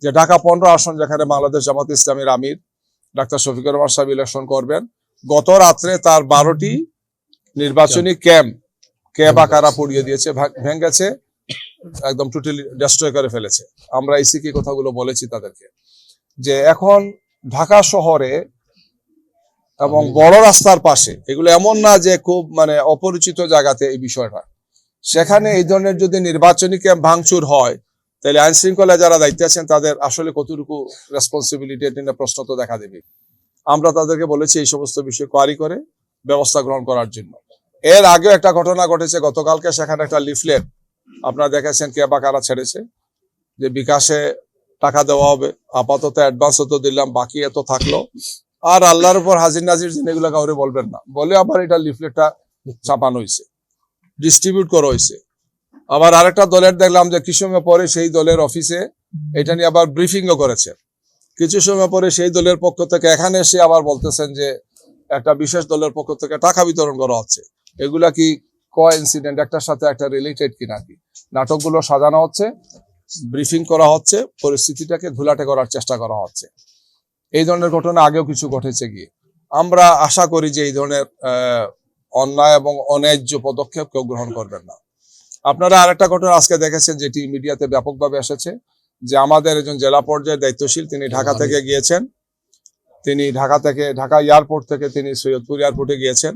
যে ঢাকা 15 আসন যেখানে বাংলাদেশ জামাত ইসলামীর আমির ডাক্তার শফিকুর রহমান সাহেব ইলেকশন করবেন, গত রাত্রে তার 12টি নির্বাচনী ক্যাম্প আকারা পুড়িয়ে দিয়েছে, ভেঙেছে, একদম টোটালি ডেস্ট্রয় করে ফেলেছে। আমরা ইসিকে কথাগুলো বলেছি তাদেরকে যে এখন ঢাকা শহরে এবং বড় রাস্তার পাশে, এগুলো এমন না যে খুব অপরিচিত জায়গাতে এই বিষয়টা, সেখানে এই ধরনের যদি নির্বাচনী ক্যাম্প ভাঙচুর হয় তাহলে আইন শৃঙ্খলা যারা দায়িত্বে আছেন তাদের আসলে কতটুকু রেসপন্সিবিলিটি এটা প্রশ্ন তো দেখা দেবে। আমরা তাদেরকে বলেছি এই সমস্ত বিষয় কোয়ারি করে ব্যবস্থা গ্রহণ করার জন্য। এর আগেও একটা ঘটনা ঘটেছে গতকালকে, সেখানে একটা লিফলেট আপনারা দেখেছেন কে বা কারা ছেড়েছে যে বিকাশে টাকা দেওয়া হবে, আপাতত অ্যাডভান্স তো দিলাম, বাকি এত থাকলো, আর আল্লাহর উপর হাজির নাজির এগুলো কাউরে বলবেন না বলে আবার এটা লিফলেটটা ছাপানো হয়েছে, ডিস্ট্রিবিউট করা হয়েছে। আবার আরেকটা দলের দেখলাম যে কিছু সময় পরে সেই দলের অফিসে এটা নিয়ে আবার ব্রিফিংও করেছে। কিছু সময় পরে সেই দলের পক্ষ থেকে এখানে এসে আবার বলতেছেন যে একটা বিশেষ দলের পক্ষ থেকে টাকা বিতরণ করা হচ্ছে। এগুলা কি কোইন্সিডেন্ট, একটার সাথে একটা রিলেটেড কিনা? কি নাটকগুলো সাজানো হচ্ছে, ব্রিফিং করা হচ্ছে, পরিস্থিতিটাকে ঘোলাটে করার চেষ্টা করা হচ্ছে। এই ধরনের ঘটনা আগেও কিছু ঘটেছে গিয়ে। আমরা আশা করি যে এই ধরনের অন্যায় এবং অন্যায্য পদক্ষেপ কেউ গ্রহণ করবেন না। আপনারা আরেকটা ঘটনা আজকে দেখেছেন যেটি মিডিয়াতে ব্যাপকভাবে এসেছে, যে আমাদের একজন জেলা পর্যায়ে দায়িত্বশীল তিনি ঢাকা থেকে গিয়েছেন, তিনি ঢাকা এয়ারপোর্ট থেকে তিনি সৈয়দপুর এয়ারপোর্টে গিয়েছেন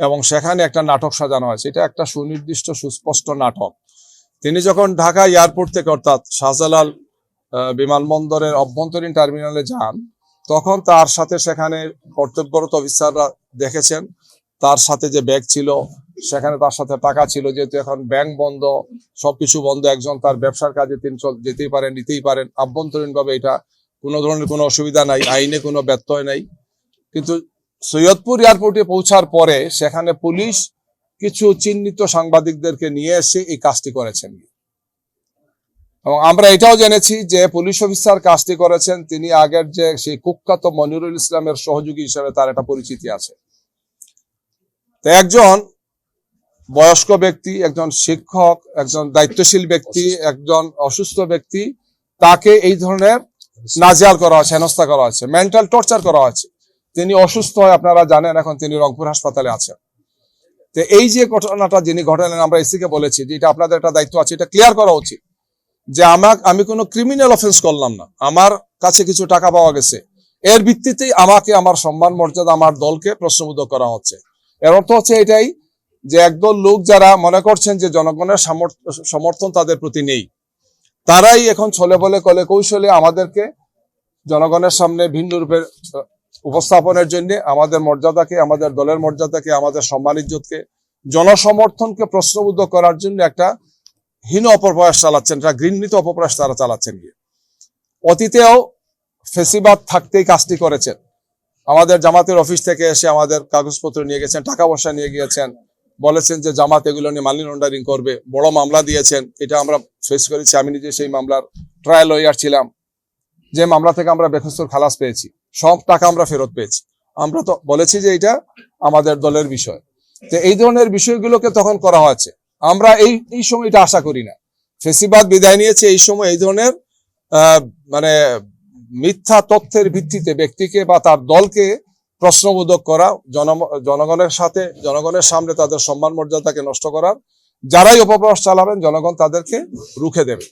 এবং সেখানে একটা নাটক সাজানো হয়েছে। এটা একটা সুনির্দিষ্ট সুস্পষ্ট নাটক। তিনি যখন ঢাকা এয়ারপোর্ট থেকে অর্থাৎ শাহজালাল বিমানবন্দরের অভ্যন্তরীণ টার্মিনালে যান, তখন তার সাথে সেখানে কর্তব্যরত অফিসাররা দেখেছেন তার সাথে যে ব্যাগ ছিল, সেখানে তার সাথে টাকা ছিল। যেহেতু এখন ব্যাংক বন্ধ, সবকিছু বন্ধ, একজন তার ব্যবসার কাজে তিনি যেতেই পারেন, নিতেই পারেন, আভ্যন্তরীণ ভাবে এটা কোনো ধরনের কোনো অসুবিধা নাই, আইনে কোনো ব্যত্যয় নাই। কিন্তু সৈয়দপুর এয়ারপোর্টে পৌঁছার পরে সেখানে পুলিশ কিছু চিহ্নিত সাংবাদিকদেরকে নিয়ে এসে এই কাজটি করেছেন। এবং আমরা এটাও জেনেছি যে পুলিশ অফিসার কাজটি করেছেন তিনি আগের যে সেই কুখ্যাত মনিরুল ইসলামের সহযোগী হিসেবে তার একটা পরিচিতি আছে। তো একজন বয়স্ক ব্যক্তি, একজন শিক্ষক, একজন দায়িত্বশীল ব্যক্তি, একজন অসুস্থ ব্যক্তি, তাকে এই ধরনের নাজেহাল করা হয়েছে, হেনস্থা করা হয়েছে, মেন্টাল টর্চার করা হয়েছে। তিনি অসুস্থ হয়, আপনারা জানেন, এখন তিনি রংপুর হাসপাতালে আছেন। তো এই যে ঘটনাটা যিনি ঘটালেন, আমরা এসিকে বলেছি যে এটা আপনাদের একটা দায়িত্ব আছে, এটা ক্লিয়ার করা উচিত যে আমি কোনো ক্রিমিনাল অফেন্স করলাম না, আমার কাছে কিছু টাকা পাওয়া গেছে, এর ভিত্তিতেই আমাকে আমার সম্মান মর্যাদা আমার দলকে প্রশ্নবোধক করা হচ্ছে। এর অর্থ হচ্ছে এটাই যে একদল লোক যারা মনে করছেন যে জনগণের সমর্থন তাদের প্রতি নেই, তারাই এখন ছলে বলে কলে কৌশলে আমাদেরকে জনগণের সামনে ভিন্ন রূপে উপস্থাপনের জন্য আমাদের মর্যাদাকে, আমাদের দলের মর্যাদাকে, আমাদের সম্মান ইজ্জতকে, জনসমর্থনকে প্রশ্নবোধক করার জন্য একটা হীন অপপ্রয়াস চালাচ্ছেন, একটা ঘৃণিত অপপ্রয়াস তারা চালাচ্ছেন গিয়ে। অতীতেও ফেসিবাদ থাকতেই কাজটি করেছেন। আমাদের জামাতের অফিস থেকে এসে আমাদের কাগজপত্র নিয়ে গেছেন, টাকা পয়সা নিয়ে গিয়েছেন, বলেছেন যে জামাত এগুলো নিয়ে মানি লন্ডারিং করবে, বড় মামলা দিয়েছেন। এটা আমরা ফেস করেছি, আমি নিজে সেই মামলার ট্রায়াল লয়ার ছিলাম, যে মামলা থেকে আমরা বেকসুর খালাস পেয়েছি, সব টাকা আমরা ফেরত পেয়েছি। আমরা তো বলেছি যে এটা আমাদের দলের বিষয়। তো এই ধরনের বিষয়গুলোকে তখন করা হয়েছে। আমরা এই সময়টা আশা করি না। ফেসিবাদ বিদায় নিয়েছে, এই সময় এই ধরনের মিথ্যা তথ্যের ভিত্তিতে ব্যক্তিকে বা তার দলকে প্রশ্নবোধক করা, জনগণের সামনে তাদের সম্মান মর্যাদাকে নষ্ট করার যারাই অপপ্রয়াস চালাবেন, জনগণ তাদেরকে রুখে দেবে।